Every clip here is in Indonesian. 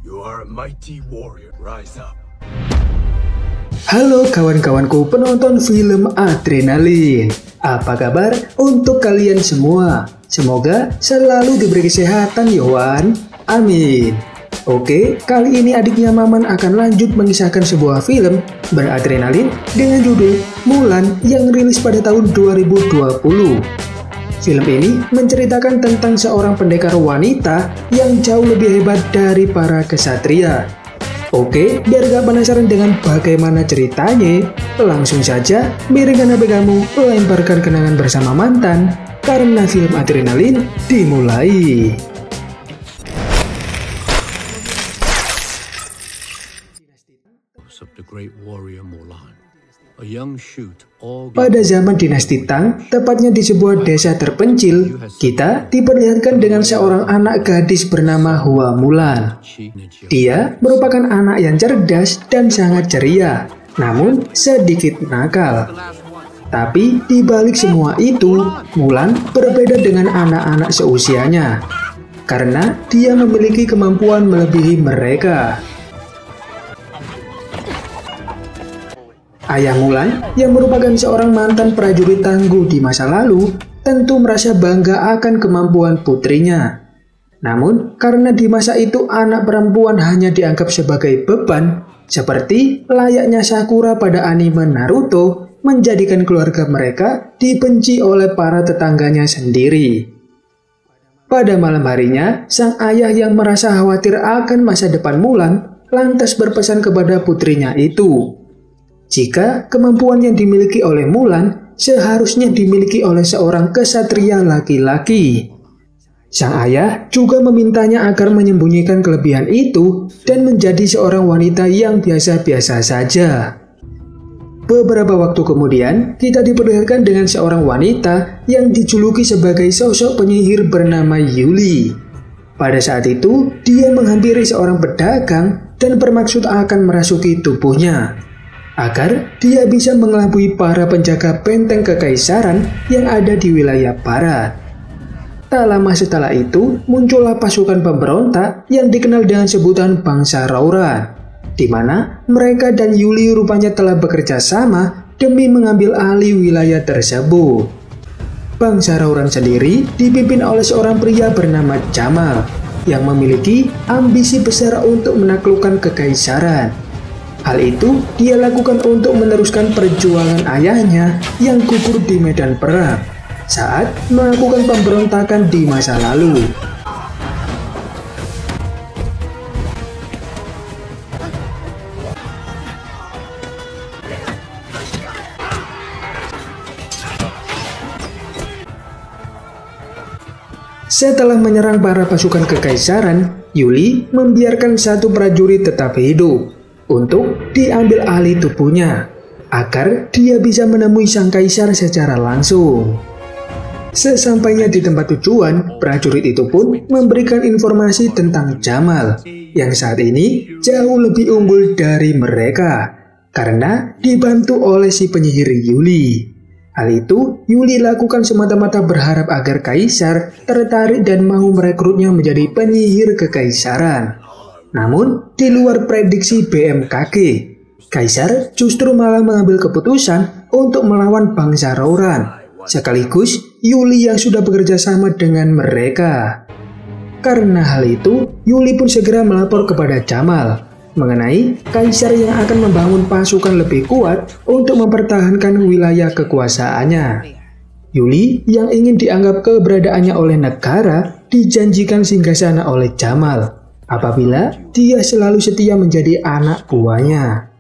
You are a mighty warrior. Rise up. Halo kawan-kawanku penonton film Adrenalin. Apa kabar untuk kalian semua? Semoga selalu diberi kesehatan ya Wan. Amin. Oke, kali ini adiknya Maman akan lanjut mengisahkan sebuah film beradrenalin dengan judul Mulan yang rilis pada tahun 2020. Film ini menceritakan tentang seorang pendekar wanita yang jauh lebih hebat dari para kesatria. Oke, biar gak penasaran dengan bagaimana ceritanya, langsung saja miringkan HP kamu, lemparkan kenangan bersama mantan, karena film Adrenalin dimulai. Of the great warrior Mulan, a young shoot all. Pada zaman dinasti Tang, tepatnya di sebuah desa terpencil, kita diperlihatkan dengan seorang anak gadis bernama Hua Mulan. Dia merupakan anak yang cerdas dan sangat ceria, namun sedikit nakal. Tapi di balik semua itu, Mulan berbeda dengan anak-anak seusianya, karena dia memiliki kemampuan melebihi mereka. Ayah Mulan, yang merupakan seorang mantan prajurit tangguh di masa lalu, tentu merasa bangga akan kemampuan putrinya. Namun, karena di masa itu anak perempuan hanya dianggap sebagai beban, seperti layaknya Sakura pada anime Naruto, menjadikan keluarga mereka dibenci oleh para tetangganya sendiri. Pada malam harinya, sang ayah yang merasa khawatir akan masa depan Mulan, lantas berpesan kepada putrinya itu, jika kemampuan yang dimiliki oleh Mulan seharusnya dimiliki oleh seorang kesatria laki-laki. Sang ayah juga memintanya agar menyembunyikan kelebihan itu dan menjadi seorang wanita yang biasa-biasa saja. Beberapa waktu kemudian, kita diperlihatkan dengan seorang wanita yang dijuluki sebagai sosok penyihir bernama Yuli. Pada saat itu, dia menghampiri seorang pedagang dan bermaksud akan merasuki tubuhnya, agar dia bisa mengelabui para penjaga benteng kekaisaran yang ada di wilayah barat. Tak lama setelah itu, muncullah pasukan pemberontak yang dikenal dengan sebutan Bangsa Rauran, di mana mereka dan Yuli rupanya telah bekerja sama demi mengambil alih wilayah tersebut. Bangsa Rauran sendiri dipimpin oleh seorang pria bernama Jamal, yang memiliki ambisi besar untuk menaklukkan kekaisaran. Hal itu dia lakukan untuk meneruskan perjuangan ayahnya yang gugur di medan perang saat melakukan pemberontakan di masa lalu. Setelah menyerang para pasukan kekaisaran, Yuli membiarkan satu prajurit tetap hidup untuk diambil alih tubuhnya, agar dia bisa menemui sang kaisar secara langsung. Sesampainya di tempat tujuan, prajurit itu pun memberikan informasi tentang Jamal, yang saat ini jauh lebih unggul dari mereka, karena dibantu oleh si penyihir Yuli. Hal itu Yuli lakukan semata-mata berharap agar kaisar tertarik dan mau merekrutnya menjadi penyihir kekaisaran. Namun, di luar prediksi BMKG, kaisar justru malah mengambil keputusan untuk melawan Bangsa Rauran, sekaligus Yuli yang sudah bekerja sama dengan mereka. Karena hal itu, Yuli pun segera melapor kepada Jamal mengenai kaisar yang akan membangun pasukan lebih kuat untuk mempertahankan wilayah kekuasaannya. Yuli yang ingin dianggap keberadaannya oleh negara dijanjikan singgasana oleh Jamal apabila dia selalu setia menjadi anak buahnya.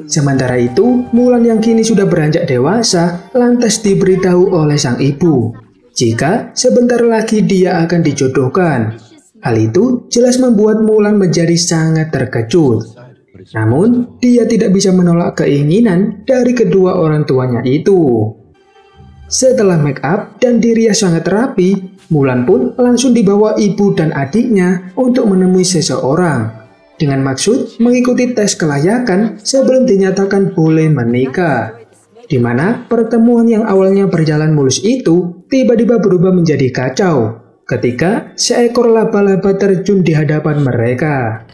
Sementara itu, Mulan yang kini sudah beranjak dewasa lantas diberitahu oleh sang ibu jika sebentar lagi dia akan dijodohkan. Hal itu jelas membuat Mulan menjadi sangat terkejut. Namun, dia tidak bisa menolak keinginan dari kedua orang tuanya itu. Setelah make up dan dirias sangat rapi, Mulan pun langsung dibawa ibu dan adiknya untuk menemui seseorang dengan maksud mengikuti tes kelayakan sebelum dinyatakan boleh menikah. Di mana pertemuan yang awalnya berjalan mulus itu tiba-tiba berubah menjadi kacau ketika seekor laba-laba terjun di hadapan mereka.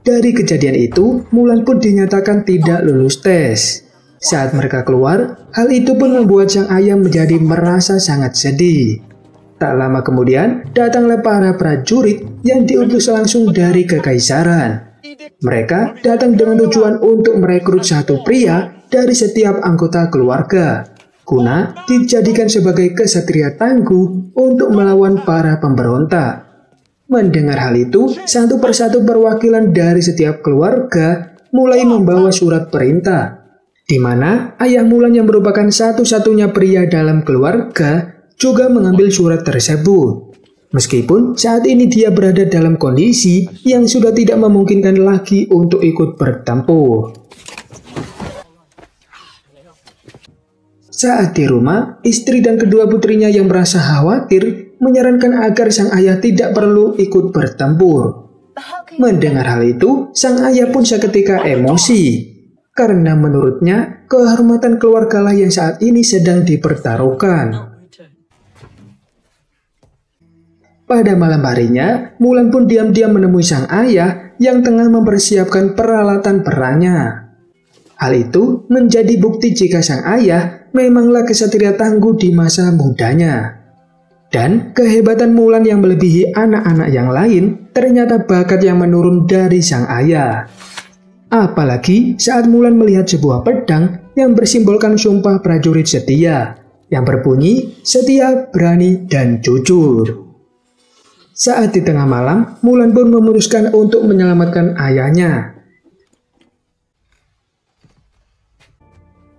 Dari kejadian itu, Mulan pun dinyatakan tidak lulus tes. Saat mereka keluar, hal itu pun membuat sang ayah menjadi merasa sangat sedih. Tak lama kemudian, datanglah para prajurit yang diutus langsung dari kekaisaran. Mereka datang dengan tujuan untuk merekrut satu pria dari setiap anggota keluarga, guna dijadikan sebagai kesatria tangguh untuk melawan para pemberontak. Mendengar hal itu, satu persatu perwakilan dari setiap keluarga mulai membawa surat perintah, di mana ayah Mulan yang merupakan satu-satunya pria dalam keluarga juga mengambil surat tersebut. Meskipun saat ini dia berada dalam kondisi yang sudah tidak memungkinkan lagi untuk ikut bertempur. Saat di rumah, istri dan kedua putrinya yang merasa khawatir menyarankan agar sang ayah tidak perlu ikut bertempur. Mendengar hal itu, sang ayah pun seketika emosi. Karena menurutnya, kehormatan keluargalah yang saat ini sedang dipertaruhkan. Pada malam harinya, Mulan pun diam-diam menemui sang ayah yang tengah mempersiapkan peralatan perangnya. Hal itu menjadi bukti jika sang ayah memanglah kesatria tangguh di masa mudanya. Dan kehebatan Mulan yang melebihi anak-anak yang lain ternyata bakat yang menurun dari sang ayah. Apalagi saat Mulan melihat sebuah pedang yang bersimbolkan sumpah prajurit setia, yang berbunyi setia, berani, dan jujur. Saat di tengah malam, Mulan pun memutuskan untuk menyelamatkan ayahnya.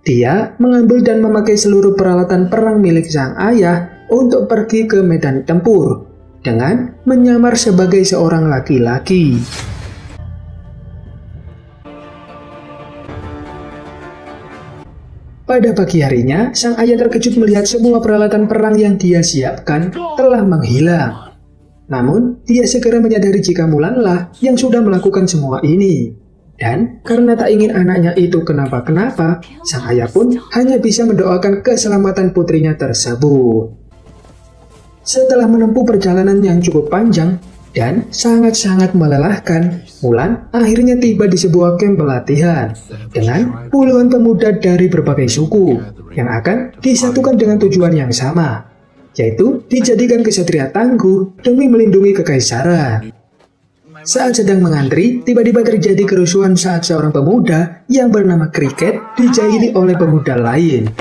Dia mengambil dan memakai seluruh peralatan perang milik sang ayah untuk pergi ke medan tempur dengan menyamar sebagai seorang laki-laki. Pada pagi harinya, sang ayah terkejut melihat semua peralatan perang yang dia siapkan telah menghilang. Namun, dia segera menyadari jika Mulanlah yang sudah melakukan semua ini. Dan karena tak ingin anaknya itu kenapa-kenapa, sang ayah pun hanya bisa mendoakan keselamatan putrinya tersebut. Setelah menempuh perjalanan yang cukup panjang dan sangat-sangat melelahkan, Mulan akhirnya tiba di sebuah kamp pelatihan dengan puluhan pemuda dari berbagai suku yang akan disatukan dengan tujuan yang sama, yaitu dijadikan kesatria tangguh demi melindungi kekaisaran. Saat sedang mengantri, tiba-tiba terjadi kerusuhan saat seorang pemuda yang bernama Cricket dijahili oleh pemuda lain.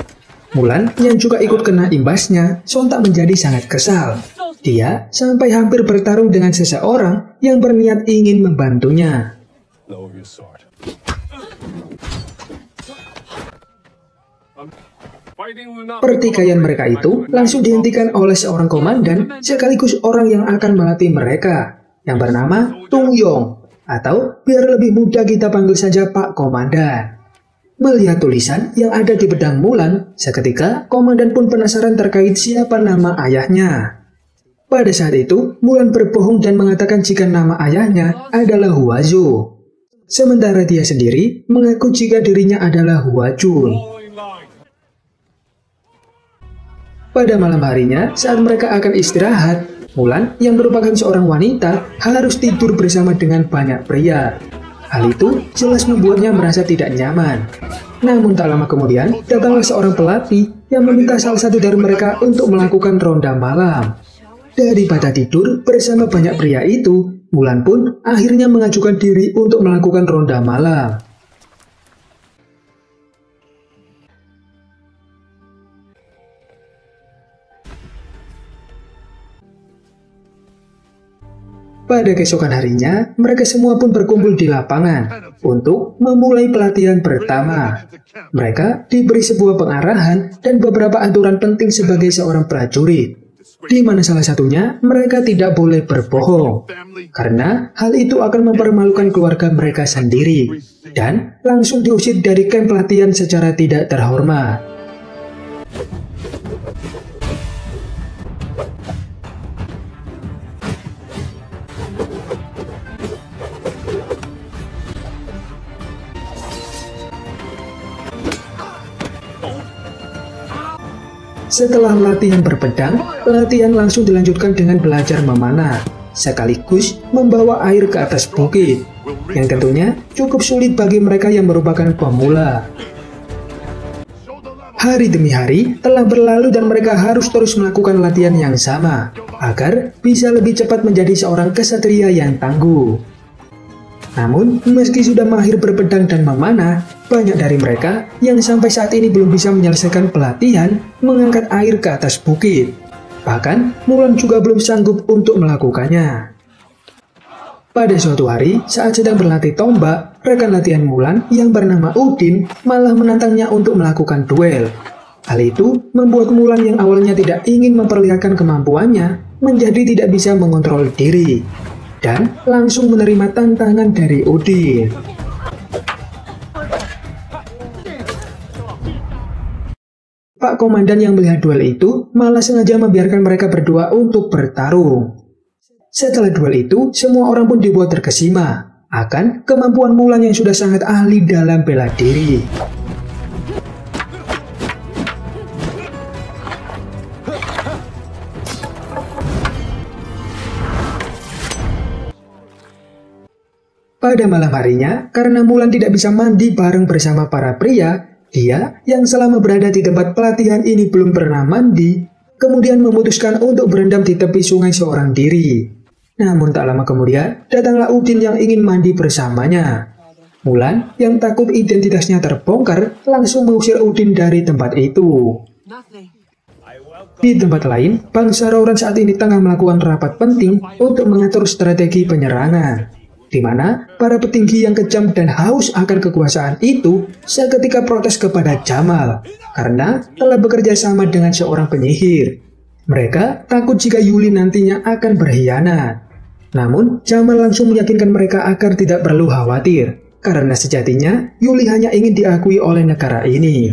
Mulan yang juga ikut kena imbasnya sontak menjadi sangat kesal. Dia sampai hampir bertarung dengan seseorang yang berniat ingin membantunya. Pertikaian mereka itu langsung dihentikan oleh seorang komandan sekaligus orang yang akan melatih mereka, yang bernama Tung Yong, atau biar lebih mudah kita panggil saja Pak Komandan. Melihat tulisan yang ada di pedang Mulan, seketika komandan pun penasaran terkait siapa nama ayahnya. Pada saat itu, Mulan berbohong dan mengatakan jika nama ayahnya adalah Hua Zhou. Sementara dia sendiri mengaku jika dirinya adalah Hua Jun. Pada malam harinya, saat mereka akan istirahat, Mulan yang merupakan seorang wanita harus tidur bersama dengan banyak pria. Hal itu jelas membuatnya merasa tidak nyaman. Namun tak lama kemudian, datanglah seorang pelatih yang meminta salah satu dari mereka untuk melakukan ronda malam. Daripada tidur bersama banyak pria itu, Mulan pun akhirnya mengajukan diri untuk melakukan ronda malam. Pada keesokan harinya, mereka semua pun berkumpul di lapangan untuk memulai pelatihan pertama. Mereka diberi sebuah pengarahan dan beberapa aturan penting sebagai seorang prajurit, di mana salah satunya mereka tidak boleh berbohong, karena hal itu akan mempermalukan keluarga mereka sendiri, dan langsung diusir dari kamp pelatihan secara tidak terhormat. Setelah latihan berpedang, latihan langsung dilanjutkan dengan belajar memanah. sekaligus membawa air ke atas bukit, yang tentunya cukup sulit bagi mereka yang merupakan pemula. Hari demi hari telah berlalu dan mereka harus terus melakukan latihan yang sama, agar bisa lebih cepat menjadi seorang kesatria yang tangguh. Namun, meski sudah mahir berpedang dan memanah, banyak dari mereka yang sampai saat ini belum bisa menyelesaikan pelatihan mengangkat air ke atas bukit. Bahkan, Mulan juga belum sanggup untuk melakukannya. Pada suatu hari, saat sedang berlatih tombak, rekan latihan Mulan yang bernama Udin malah menantangnya untuk melakukan duel. Hal itu membuat Mulan yang awalnya tidak ingin memperlihatkan kemampuannya menjadi tidak bisa mengontrol diri, dan langsung menerima tantangan dari Udin. Pak Komandan yang melihat duel itu malah sengaja membiarkan mereka berdua untuk bertarung. Setelah duel itu, semua orang pun dibuat terkesima akan kemampuan Mulan yang sudah sangat ahli dalam bela diri. Pada malam harinya, karena Mulan tidak bisa mandi bareng bersama para pria, dia yang selama berada di tempat pelatihan ini belum pernah mandi, kemudian memutuskan untuk berendam di tepi sungai seorang diri. Namun tak lama kemudian, datanglah Udin yang ingin mandi bersamanya. Mulan yang takut identitasnya terbongkar, langsung mengusir Udin dari tempat itu. Di tempat lain, bangsa Rauran saat ini tengah melakukan rapat penting untuk mengatur strategi penyerangan, di mana para petinggi yang kejam dan haus akan kekuasaan itu seketika protes kepada Jamal karena telah bekerja sama dengan seorang penyihir. Mereka takut jika Yuli nantinya akan berkhianat. Namun, Jamal langsung meyakinkan mereka agar tidak perlu khawatir, karena sejatinya Yuli hanya ingin diakui oleh negara ini.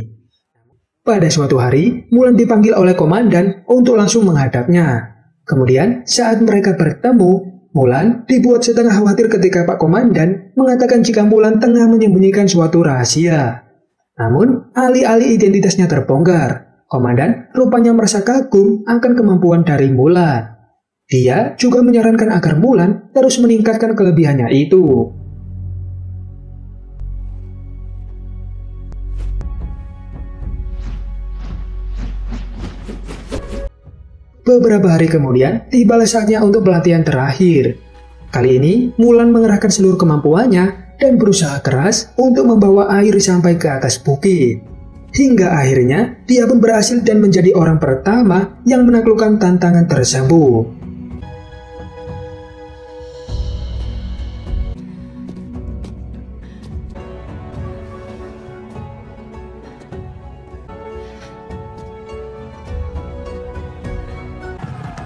Pada suatu hari, Mulan dipanggil oleh komandan untuk langsung menghadapnya. Kemudian, saat mereka bertemu, Mulan dibuat setengah khawatir ketika Pak Komandan mengatakan jika Mulan tengah menyembunyikan suatu rahasia. Namun, alih-alih identitasnya terbongkar, Komandan rupanya merasa kagum akan kemampuan dari Mulan. Dia juga menyarankan agar Mulan terus meningkatkan kelebihannya itu. Beberapa hari kemudian, tibalah saatnya untuk pelatihan terakhir. Kali ini, Mulan mengerahkan seluruh kemampuannya dan berusaha keras untuk membawa air sampai ke atas bukit. Hingga akhirnya, dia pun berhasil dan menjadi orang pertama yang menaklukkan tantangan tersebut.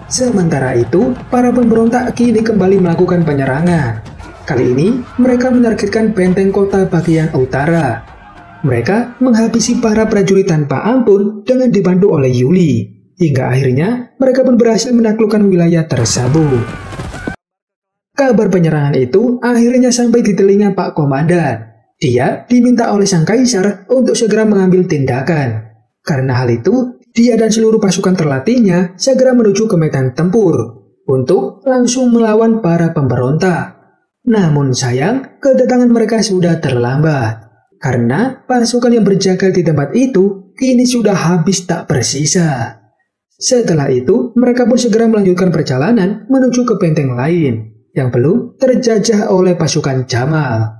Sementara itu, para pemberontak kini kembali melakukan penyerangan. Kali ini, mereka menargetkan benteng kota bagian utara. Mereka menghabisi para prajurit tanpa ampun dengan dibantu oleh Yuli. Hingga akhirnya, mereka pun berhasil menaklukkan wilayah tersebut. Kabar penyerangan itu akhirnya sampai di telinga Pak Komandan. Dia diminta oleh sang kaisar untuk segera mengambil tindakan. Karena hal itu, dia dan seluruh pasukan terlatihnya segera menuju ke medan tempur untuk langsung melawan para pemberontak. Namun sayang, kedatangan mereka sudah terlambat, karena pasukan yang berjaga di tempat itu kini sudah habis tak bersisa. Setelah itu, mereka pun segera melanjutkan perjalanan menuju ke benteng lain yang belum terjajah oleh pasukan Jamal.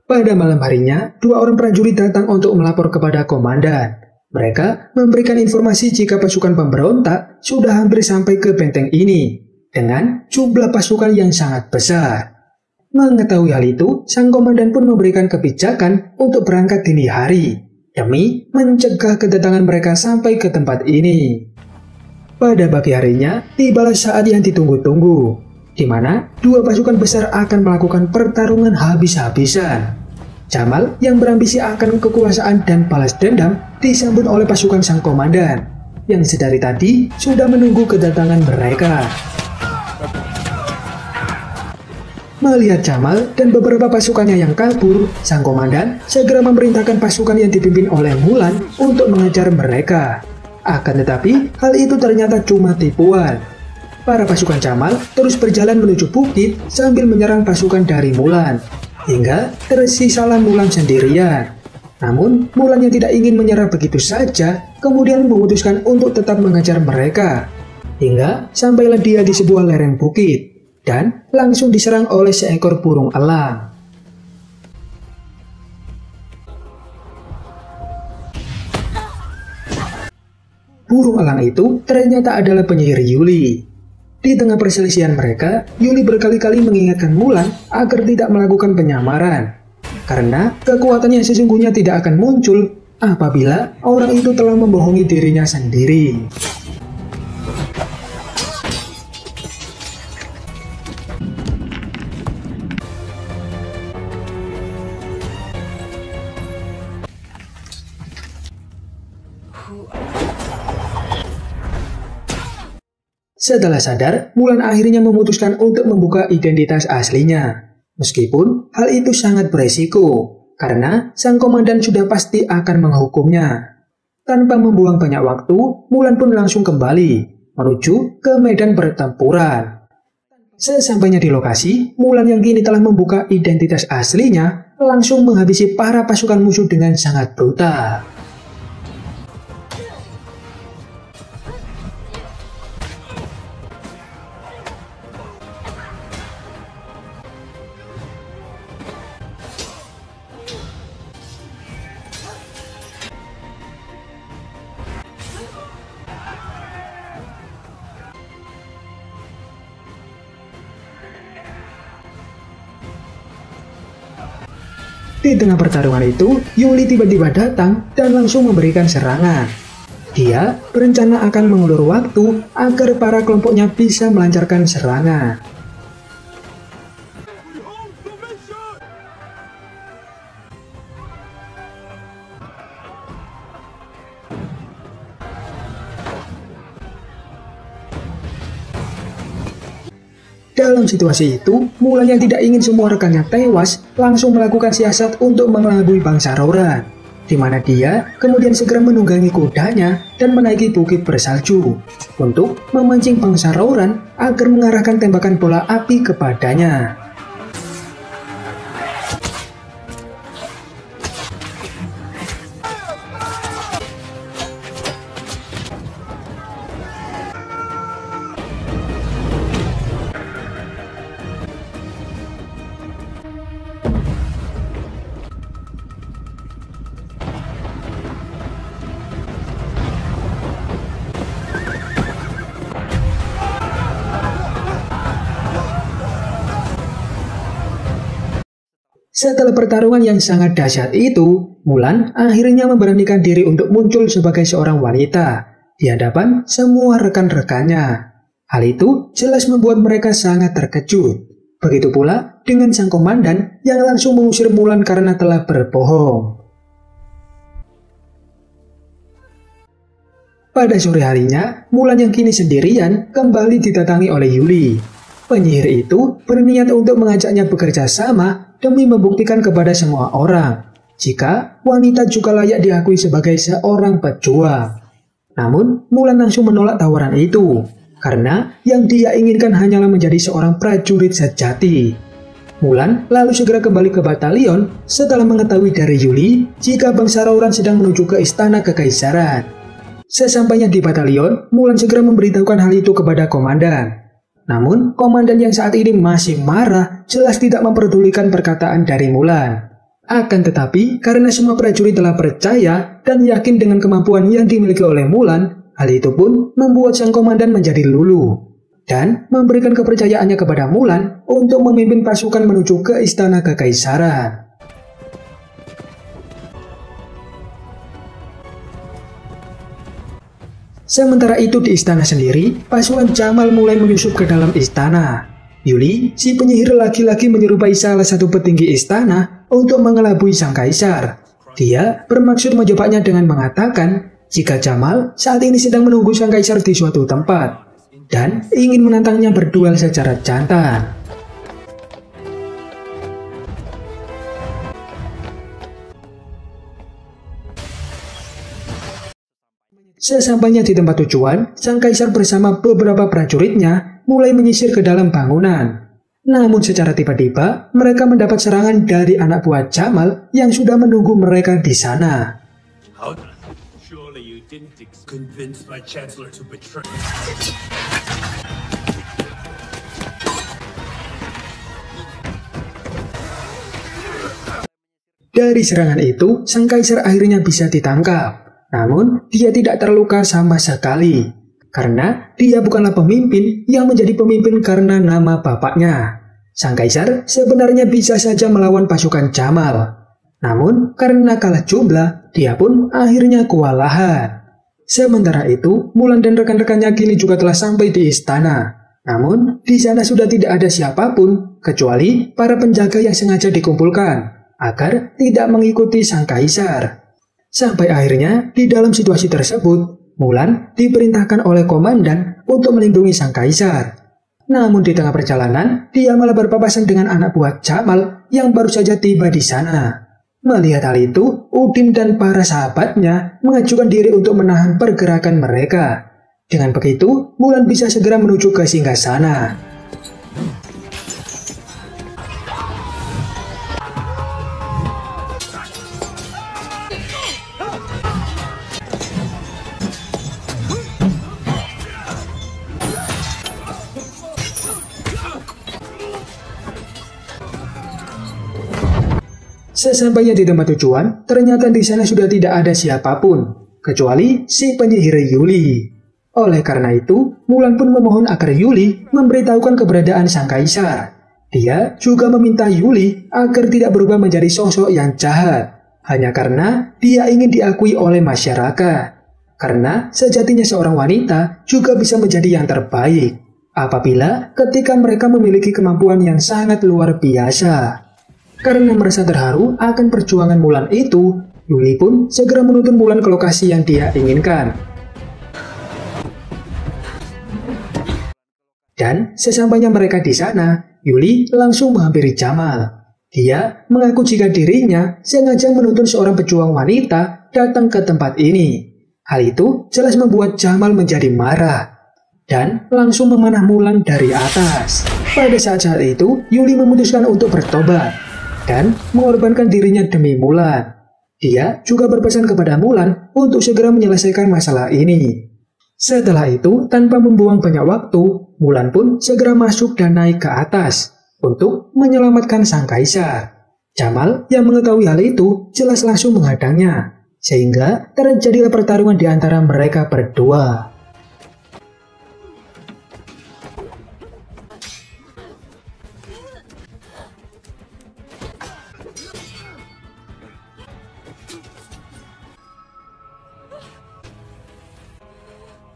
Pada malam harinya, dua orang prajurit datang untuk melapor kepada komandan. Mereka memberikan informasi jika pasukan pemberontak sudah hampir sampai ke benteng ini dengan jumlah pasukan yang sangat besar. Mengetahui hal itu, sang komandan pun memberikan kebijakan untuk berangkat dini hari demi mencegah kedatangan mereka sampai ke tempat ini. Pada pagi harinya, tibalah saat yang ditunggu-tunggu, di mana dua pasukan besar akan melakukan pertarungan habis-habisan. Jamal yang berambisi akan kekuasaan dan balas dendam disambut oleh pasukan sang komandan yang sedari tadi sudah menunggu kedatangan mereka. Melihat Jamal dan beberapa pasukannya yang kabur, sang komandan segera memerintahkan pasukan yang dipimpin oleh Mulan untuk mengejar mereka. Akan tetapi, hal itu ternyata cuma tipuan. para pasukan Jamal terus berjalan menuju bukit sambil menyerang pasukan dari Mulan, hingga tersisalah Mulan sendirian. Namun, Mulan yang tidak ingin menyerah begitu saja, kemudian memutuskan untuk tetap mengejar mereka. Hingga sampailah dia di sebuah lereng bukit, dan langsung diserang oleh seekor burung elang. Burung elang itu ternyata adalah penyihir Yuli. Di tengah perselisihan mereka, Yuli berkali-kali mengingatkan Mulan agar tidak melakukan penyamaran, karena kekuatannya sesungguhnya tidak akan muncul apabila orang itu telah membohongi dirinya sendiri. Setelah sadar, Mulan akhirnya memutuskan untuk membuka identitas aslinya. Meskipun hal itu sangat beresiko, karena sang komandan sudah pasti akan menghukumnya. Tanpa membuang banyak waktu, Mulan pun langsung kembali, menuju ke medan pertempuran. Sesampainya di lokasi, Mulan yang kini telah membuka identitas aslinya, langsung menghabisi para pasukan musuh dengan sangat brutal. Di tengah pertarungan itu, Yuli tiba-tiba datang dan langsung memberikan serangan. Dia berencana akan mengulur waktu agar para kelompoknya bisa melancarkan serangan. Dalam situasi itu, Mulan yang tidak ingin semua rekannya tewas, langsung melakukan siasat untuk mengelabui bangsa Roran, di mana dia kemudian segera menunggangi kudanya dan menaiki bukit bersalju untuk memancing bangsa Roran agar mengarahkan tembakan bola api kepadanya. Setelah pertarungan yang sangat dahsyat itu, Mulan akhirnya memberanikan diri untuk muncul sebagai seorang wanita di hadapan semua rekan-rekannya. Hal itu jelas membuat mereka sangat terkejut. Begitu pula dengan sang komandan yang langsung mengusir Mulan karena telah berbohong. Pada sore harinya, Mulan yang kini sendirian kembali didatangi oleh Yuli. Penyihir itu berniat untuk mengajaknya bekerja sama demi membuktikan kepada semua orang jika wanita juga layak diakui sebagai seorang pejuang. Namun, Mulan langsung menolak tawaran itu, karena yang dia inginkan hanyalah menjadi seorang prajurit sejati. Mulan lalu segera kembali ke batalion setelah mengetahui dari Yuli jika bangsa Roran sedang menuju ke istana kekaisaran. Sesampainya di batalion, Mulan segera memberitahukan hal itu kepada komandan. Namun, komandan yang saat ini masih marah jelas tidak memperdulikan perkataan dari Mulan. Akan tetapi, karena semua prajurit telah percaya dan yakin dengan kemampuan yang dimiliki oleh Mulan, hal itu pun membuat sang komandan menjadi luluh dan memberikan kepercayaannya kepada Mulan untuk memimpin pasukan menuju ke istana kekaisaran. Sementara itu di istana sendiri, pasukan Jamal mulai menyusup ke dalam istana. Yuli, si penyihir laki-laki menyerupai salah satu petinggi istana untuk mengelabui sang kaisar. Dia bermaksud menjebaknya dengan mengatakan jika Jamal saat ini sedang menunggu sang kaisar di suatu tempat dan ingin menantangnya berduel secara jantan. Sesampainya di tempat tujuan, sang kaisar bersama beberapa prajuritnya mulai menyisir ke dalam bangunan. Namun secara tiba-tiba, mereka mendapat serangan dari anak buah Jamal yang sudah menunggu mereka di sana. Surely you didn't convince my chancellor to betray. Dari serangan itu, sang kaisar akhirnya bisa ditangkap. Namun, dia tidak terluka sama sekali. Karena dia bukanlah pemimpin yang menjadi pemimpin karena nama bapaknya. Sang kaisar sebenarnya bisa saja melawan pasukan Jamal. Namun, karena kalah jumlah, dia pun akhirnya kewalahan. Sementara itu, Mulan dan rekan-rekannya kini juga telah sampai di istana. Namun, di sana sudah tidak ada siapapun, kecuali para penjaga yang sengaja dikumpulkan agar tidak mengikuti sang kaisar. Sampai akhirnya, di dalam situasi tersebut, Mulan diperintahkan oleh komandan untuk melindungi sang kaisar. Namun di tengah perjalanan, dia malah berpapasan dengan anak buah Jamal yang baru saja tiba di sana. Melihat hal itu, Udin dan para sahabatnya mengajukan diri untuk menahan pergerakan mereka. Dengan begitu, Mulan bisa segera menuju ke singgasana. Sesampainya di tempat tujuan, ternyata di sana sudah tidak ada siapapun, kecuali si penyihir Yuli. Oleh karena itu, Mulan pun memohon agar Yuli memberitahukan keberadaan sang kaisar. Dia juga meminta Yuli agar tidak berubah menjadi sosok yang jahat, hanya karena dia ingin diakui oleh masyarakat. Karena sejatinya seorang wanita juga bisa menjadi yang terbaik, apabila ketika mereka memiliki kemampuan yang sangat luar biasa. Karena merasa terharu akan perjuangan Mulan itu, Yuli pun segera menuntun Mulan ke lokasi yang dia inginkan. Dan sesampainya mereka di sana, Yuli langsung menghampiri Jamal. Dia mengaku jika dirinya sengaja menuntun seorang pejuang wanita datang ke tempat ini. Hal itu jelas membuat Jamal menjadi marah dan langsung memanah Mulan dari atas. Pada saat itu, Yuli memutuskan untuk bertobat dan mengorbankan dirinya demi Mulan. Dia juga berpesan kepada Mulan untuk segera menyelesaikan masalah ini. Setelah itu, tanpa membuang banyak waktu, Mulan pun segera masuk dan naik ke atas untuk menyelamatkan sang kaisar. Jamal yang mengetahui hal itu jelas langsung menghadangnya, sehingga terjadilah pertarungan di antara mereka berdua.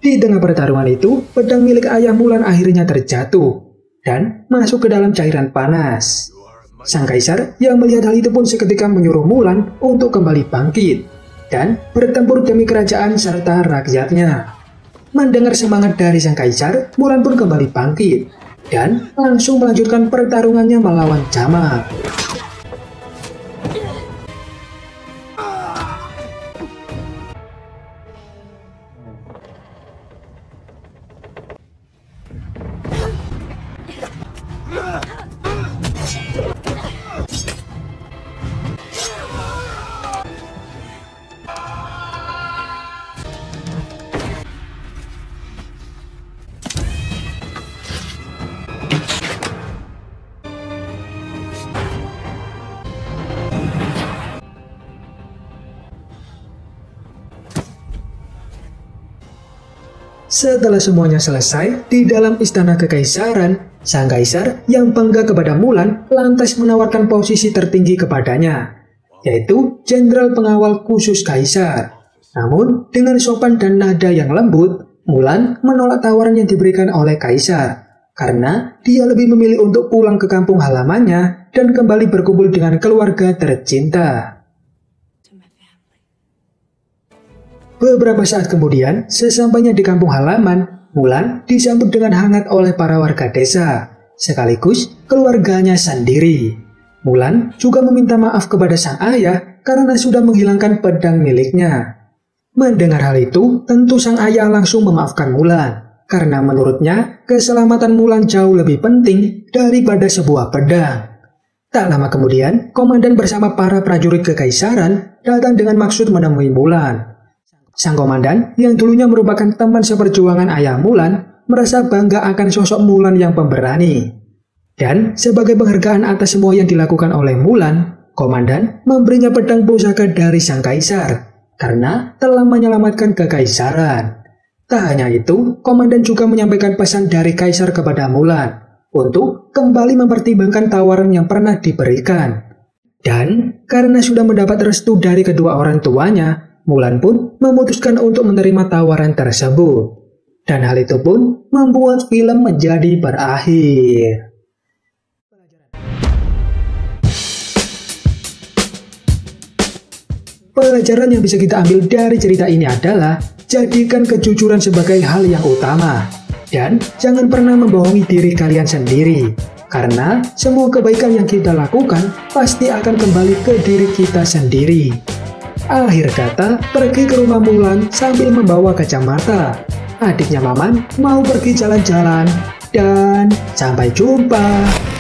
Di tengah pertarungan itu, pedang milik ayah Mulan akhirnya terjatuh dan masuk ke dalam cairan panas. Sang kaisar yang melihat hal itu pun seketika menyuruh Mulan untuk kembali bangkit dan bertempur demi kerajaan serta rakyatnya. Mendengar semangat dari sang kaisar, Mulan pun kembali bangkit dan langsung melanjutkan pertarungannya melawan Jamal. Setelah semuanya selesai, di dalam istana kekaisaran, sang kaisar yang bangga kepada Mulan lantas menawarkan posisi tertinggi kepadanya, yaitu Jenderal Pengawal Khusus Kaisar. Namun, dengan sopan dan nada yang lembut, Mulan menolak tawaran yang diberikan oleh kaisar, karena dia lebih memilih untuk pulang ke kampung halamannya dan kembali berkumpul dengan keluarga tercinta. Beberapa saat kemudian, sesampainya di kampung halaman, Mulan disambut dengan hangat oleh para warga desa, sekaligus keluarganya sendiri. Mulan juga meminta maaf kepada sang ayah karena sudah menghilangkan pedang miliknya. Mendengar hal itu, tentu sang ayah langsung memaafkan Mulan, karena menurutnya keselamatan Mulan jauh lebih penting daripada sebuah pedang. Tak lama kemudian, komandan bersama para prajurit kekaisaran datang dengan maksud menemui Mulan. Sang komandan yang dulunya merupakan teman seperjuangan ayah Mulan merasa bangga akan sosok Mulan yang pemberani. Dan sebagai penghargaan atas semua yang dilakukan oleh Mulan, komandan memberinya pedang pusaka dari sang kaisar karena telah menyelamatkan kekaisaran. Tak hanya itu, komandan juga menyampaikan pesan dari kaisar kepada Mulan untuk kembali mempertimbangkan tawaran yang pernah diberikan. Dan karena sudah mendapat restu dari kedua orang tuanya, Mulan pun memutuskan untuk menerima tawaran tersebut. Dan hal itu pun membuat film menjadi berakhir. Pelajaran yang bisa kita ambil dari cerita ini adalah jadikan kejujuran sebagai hal yang utama. Dan jangan pernah membohongi diri kalian sendiri. Karena semua kebaikan yang kita lakukan pasti akan kembali ke diri kita sendiri. Akhir kata, pergi ke rumah Mulan sambil membawa kacamata. Adiknya Maman mau pergi jalan-jalan. Dan sampai jumpa.